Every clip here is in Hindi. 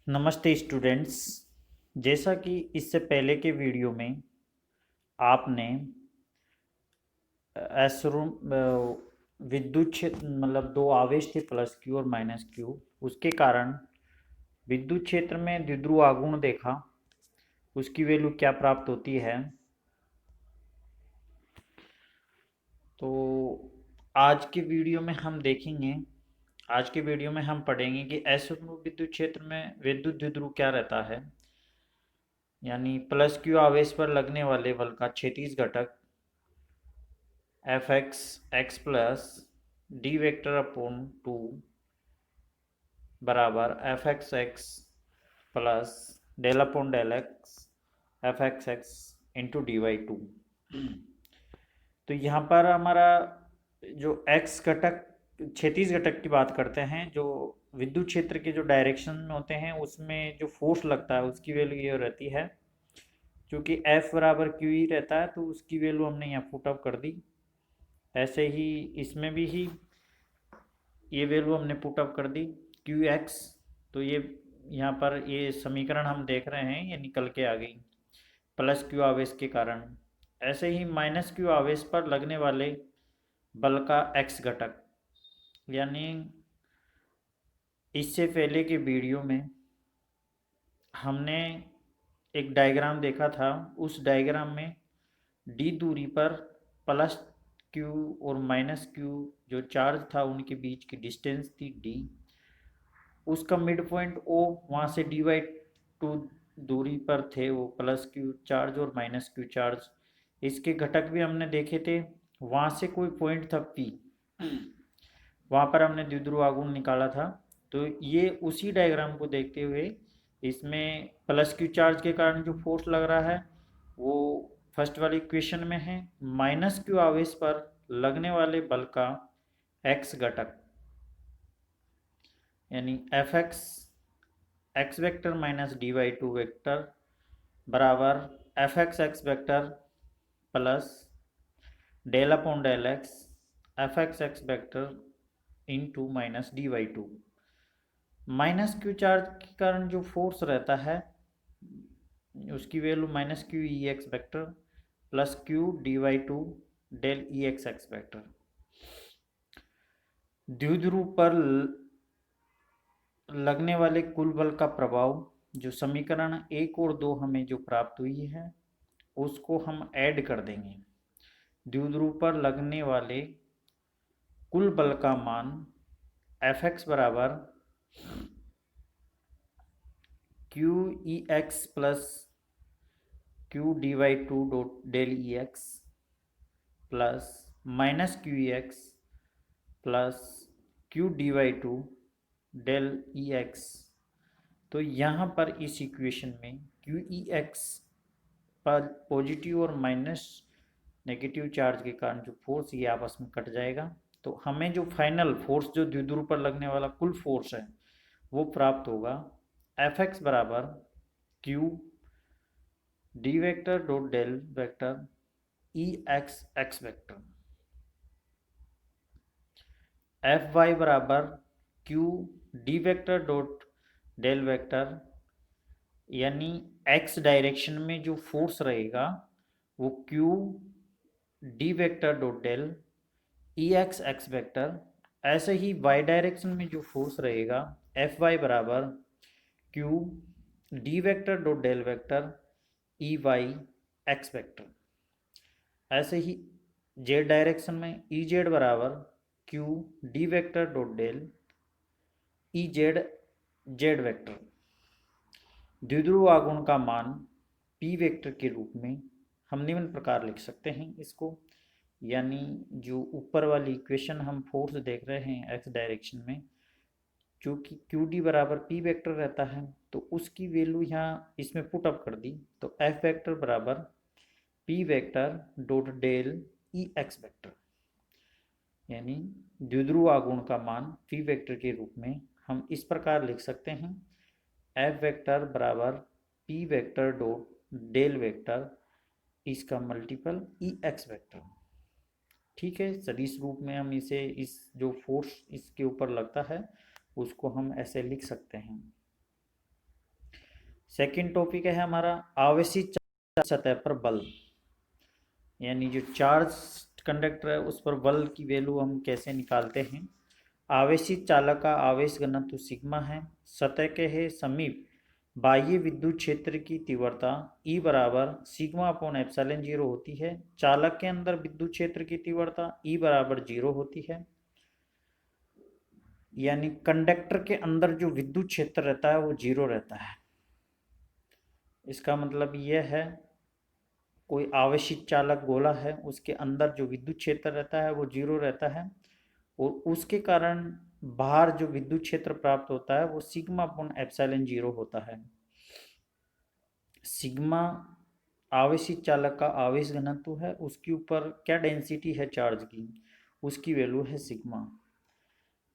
नमस्ते स्टूडेंट्स। जैसा कि इससे पहले के वीडियो में आपने एसरूम विद्युत क्षेत्र मतलब दो आवेश थे प्लस क्यू और माइनस क्यू, उसके कारण विद्युत क्षेत्र में द्विध्रुव आघूर्ण देखा, उसकी वैल्यू क्या प्राप्त होती है। तो आज के वीडियो में हम पढ़ेंगे कि असमरूप विद्युत क्षेत्र में विद्युत द्विध्रुव क्या रहता है, यानी प्लस क्यू आवेश पर लगने वाले बल का क्षैतिज घटक F X X plus D vector upon two बराबर F X plus del upon del X F X into D Y two. तो यहाँ पर हमारा जो एक्स घटक क्षैतिज घटक की बात करते हैं, जो विद्युत क्षेत्र के जो डायरेक्शन में होते हैं उसमें जो फोर्स लगता है उसकी वैल्यू ये रहती है। क्योंकि एफ बराबर क्यू ही रहता है तो उसकी वैल्यू हमने यहाँ पुट अप कर दी। ऐसे ही इसमें भी ये वैल्यू हमने पुट अप कर दी क्यू एक्स। तो ये यहाँ पर ये समीकरण हम देख रहे हैं, ये निकल के आ गई प्लस क्यू आवेश के कारण। ऐसे ही माइनस क्यू आवेश पर लगने वाले बल का एक्स घटक, यानी इससे पहले के वीडियो में हमने एक डायग्राम देखा था। उस डायग्राम में डी दूरी पर प्लस क्यू और माइनस क्यू जो चार्ज था उनके बीच की डिस्टेंस थी डी, उसका मिड पॉइंट ओ, वहाँ से डी वाई टू दूरी पर थे वो प्लस क्यू चार्ज और माइनस क्यू चार्ज। इसके घटक भी हमने देखे थे। वहाँ से कोई पॉइंट था पी, वहाँ पर हमने द्विध्रुव आघूर्ण निकाला था। तो ये उसी डायग्राम को देखते हुए इसमें प्लस क्यू चार्ज के कारण जो फोर्स लग रहा है वो फर्स्ट वाली इक्वेशन में है। माइनस क्यू आवेश पर लगने वाले बल का एक्स घटक, यानी F X X vector minus D Y two vector बराबर F X vector plus del upon del X X vector into minus D Y two. Minus Q charge के कारण जो फोर्स रहता है उसकी value minus Q E x vector plus Q D Y two del E x vector. द्विध्रुव पर लगने वाले कुल बल का प्रभाव, जो समीकरण एक और दो हमें जो प्राप्त हुई है उसको हम ऐड कर देंगे। द्विध्रुव पर लगने वाले कुल बल का मान एफ एक्स बराबर Q E X plus Q D Y two dot del E X plus minus Q E X plus Q D Y two del E X. तो यहाँ पर इस इक्वेशन में क्यू ई एक्स पर पॉजिटिव और माइनस नेगेटिव चार्ज के कारण जो फोर्स ये आपस में कट जाएगा। तो हमें जो फाइनल फोर्स, जो द्विध्रुव पर लगने वाला कुल फोर्स है वो प्राप्त होगा एफ एक्स बराबर Q D vector dot del vector E x vector, F Y बराबर Q D vector dot del vector, यानी एक्स डायरेक्शन में जो फोर्स रहेगा वो Q D vector dot del E x vector. ऐसे ही वाई डायरेक्शन में जो फोर्स रहेगा एफ वाई बराबर Q D vector dot del vector E Y X vector. ऐसे ही जेड डायरेक्शन में ई जेड बराबर Q D vector dot del E Z Z vector. द्विध्रुव आघूर्ण का मान पी वेक्टर के रूप में हम निम्न प्रकार लिख सकते हैं इसको, यानी जो ऊपर वाली इक्वेशन हम फोर्स देख रहे हैं एक्स डायरेक्शन में, चूँकि क्यू डी बराबर पी वेक्टर रहता है तो उसकी वैल्यू यहाँ इसमें पुट अप कर दी। तो एफ वेक्टर बराबर P vector dot del E x vector, यानी द्विध्रुव आघूर्ण का मान पी वेक्टर के रूप में हम इस प्रकार लिख सकते हैं एफ वेक्टर बराबर P vector dot del vector इसका मल्टीपल ई एक्स वेक्टर। ठीक है, सदिश रूप में हम इसे, इस जो फोर्स इसके ऊपर लगता है उसको हम ऐसे लिख सकते हैं। सेकंड टॉपिक है हमारा आवेशित सतह पर बल, यानी जो चार्ज कंडक्टर है उस पर बल की वैल्यू हम कैसे निकालते हैं। आवेशित चालक का आवेश घनत्व सिग्मा है, सतह के है समीप बाह्य विद्युत क्षेत्र की तीव्रता E बराबर सिग्मा अपॉन एप्सिलॉन 0 होती है। चालक के अंदर विद्युत क्षेत्र की तीव्रता E बराबर 0 होती है, यानी कंडक्टर के अंदर जो विद्युत क्षेत्र रहता है वो 0 रहता है। इसका मतलब यह है कोई आवेशित चालक गोला है, उसके अंदर जो विद्युत क्षेत्र रहता है वो 0 रहता है, और उसके कारण बाहर जो विद्युत क्षेत्र प्राप्त होता है वो सिग्मा अपॉन एप्सिलॉन 0 होता है। सिग्मा आवेशित चालक का आवेश घनत्व है, उसके ऊपर क्या डेंसिटी है चार्ज की, उसकी वैल्यू है सिग्मा।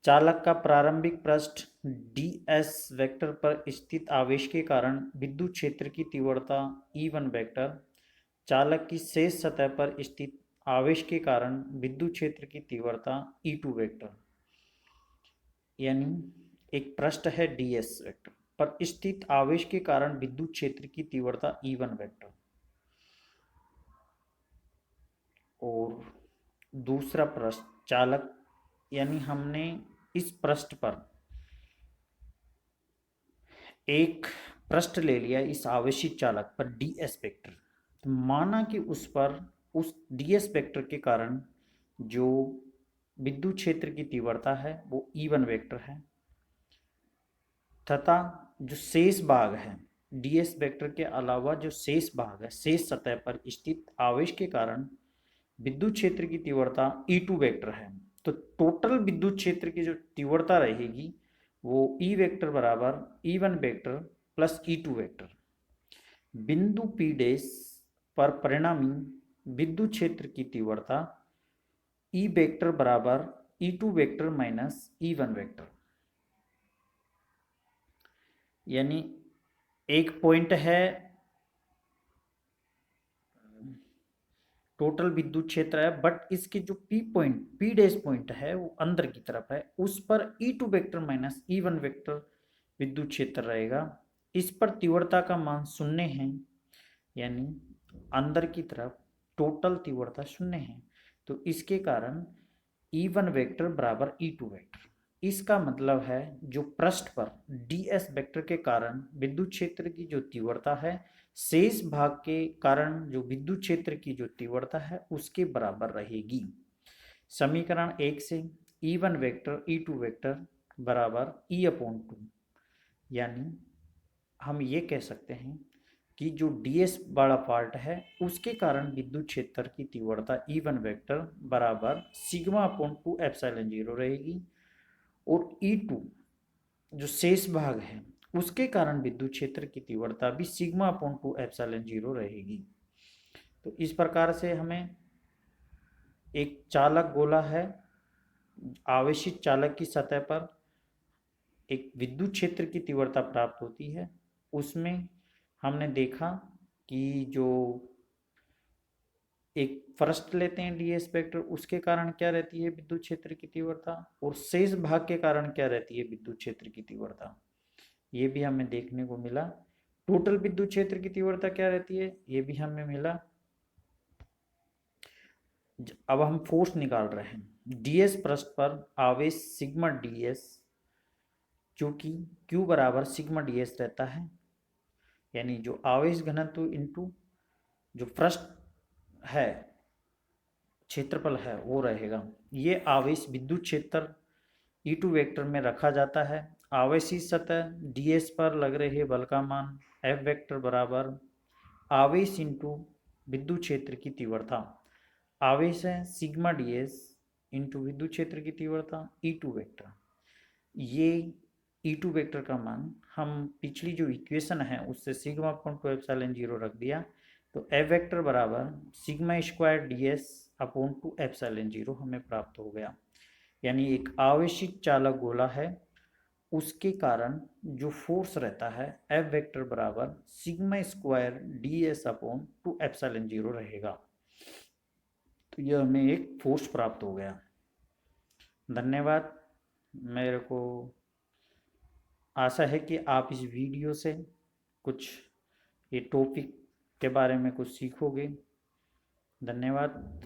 चालक का प्रारंभिक पृष्ठ ds वेक्टर पर स्थित आवेश के कारण विद्युत क्षेत्र की तीव्रता E1 वेक्टर, चालक की शेष सतह पर स्थित आवेश के कारण विद्युत क्षेत्र की तीव्रता E2 वेक्टर, यानी एक पृष्ठ है ds वेक्टर पर स्थित आवेश के कारण विद्युत क्षेत्र की तीव्रता E1 वेक्टर। और दूसरा पृष्ठ चालक, यानी हमने इस पृष्ठ पर एक पृष्ठ ले लिया इस आवेशित चालक पर ds वेक्टर, तो माना कि उस पर उस ds वेक्टर के कारण जो विद्युत क्षेत्र की तीव्रता है वो E1 वेक्टर है, तथा जो शेष भाग है ds वेक्टर के अलावा जो शेष भाग है शेष सतह पर स्थित आवेश के कारण विद्युत क्षेत्र की तीव्रता E2 वेक्टर है। तो टोटल विद्युत क्षेत्र की जो तीव्रता रहेगी वो E वेक्टर बराबर E1 vector plus E2 vector. बिंदु P डैश पर परिणामी विद्युत क्षेत्र की तीव्रता E वेक्टर बराबर E2 vector minus E1 vector, यानी एक पॉइंट है टोटल विद्युत क्षेत्र है, बट इसके जो P point P dash point है वो अंदर की तरफ है, उस पर E2 vector minus E1 vector विद्युत क्षेत्र रहेगा। इस पर तीव्रता का मान 0 है, यानी अंदर की तरफ टोटल तीव्रता 0 है, तो इसके कारण E1 वेक्टर बराबर E2 वेक्टर। इसका मतलब है जो पृष्ठ पर ds वेक्टर के कारण विद्युत क्षेत्र की जो तीव्रता है शेष भाग के कारण जो विद्युत क्षेत्र की जो तीव्रता है उसके बराबर रहेगी। समीकरण 1 से E1 वेक्टर E2 वेक्टर बराबर E अपॉन 2, यानी हम ये कह सकते हैं कि जो ds वाला पार्ट है उसके कारण विद्युत क्षेत्र की तीव्रता E1 वेक्टर बराबर सिग्मा अपॉन 2 एप्सिलॉन 0 रहेगी, और E2 जो शेष भाग है उसके कारण विद्युत क्षेत्र की तीव्रता भी सिग्मा अपॉन 2 एप्सिलॉन 0 रहेगी। तो इस प्रकार से हमें एक चालक गोला है, आवेशित चालक की सतह पर एक विद्युत क्षेत्र की तीव्रता प्राप्त होती है। उसमें हमने देखा कि जो एक पृष्ठ लेते हैं ds वेक्टर, उसके कारण क्या रहती है विद्युत क्षेत्र की तीव्रता, और शेष भाग के कारण क्या रहती है विद्युत क्षेत्र की तीव्रता, ये भी हमें देखने को मिला। टोटल विद्युत क्षेत्र की तीव्रता क्या रहती है ये भी हमें मिला। अब हम फोर्स निकाल रहे हैं। ds पृष्ठ पर आवेश सिग्मा ds जो कि q बराबर सिग्मा ds रहता है, यानी जो आवेश घनत्व इंटू जो पृष्ठ है क्षेत्रफल है वो रहेगा। ये आवेश विद्युत क्षेत्र E2 वेक्टर में रखा जाता है। आवेशित सतह ds पर लग रहे बल का मान F वेक्टर बराबर आवेश इंटू विद्युत क्षेत्र की तीव्रता, आवेश है सिग्मा ds इंटू विद्युत क्षेत्र की तीव्रता E2 वेक्टर। ये E2 वेक्टर का मान हम पिछली जो इक्वेशन है उससे सिग्मा अपॉन 2 एप्सिलॉन 0 रख दिया, तो F वेक्टर बराबर sigma square ds upon 2 epsilon 0 हमें प्राप्त हो गया। यानी एक आवेशित चालक गोला है उसके कारण जो फोर्स रहता है F वेक्टर बराबर sigma square ds upon 2 epsilon 0 रहेगा। तो यह हमें एक फोर्स प्राप्त हो गया। धन्यवाद। मेरे को आशा है कि आप इस वीडियो से कुछ ये टॉपिक के बारे में कुछ सीखोगे। धन्यवाद।